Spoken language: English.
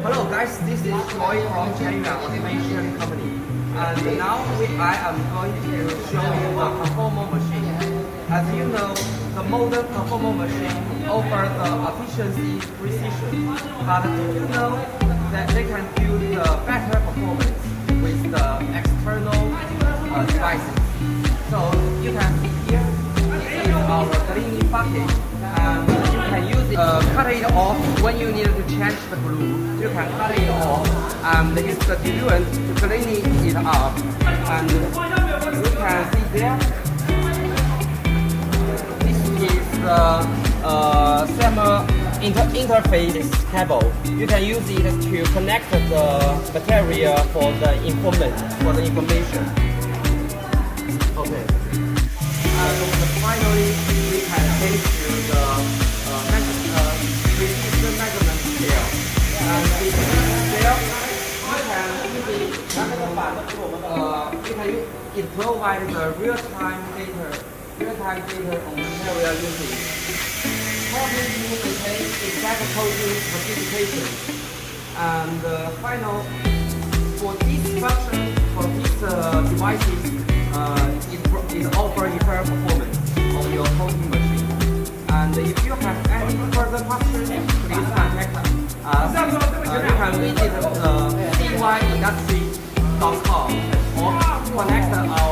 Hello guys, this is Troy from China Automation Company. And now I am going to show you the conformal machine. As you know, the modern conformal machine offers the efficiency, precision. But do you know that they can do the better performance with the external devices? So you can see here, this is our cleaning bucket. And you can use it, cut it off when you need to change the glue. You can cut it off and use the diluent to clean it up. And you can see there, this is the interface cable. You can use it to connect the material for the information. Okay. And finally, we can take to the precision measurement scale. And with this scale, it provides the real-time data on material usage, helping you maintain exact coating specifications. And final, for this function, for these devices, it offers eternal performance on your coating machine. And if you have any further questions, please contact us. You can visit cyindustry.com or connect our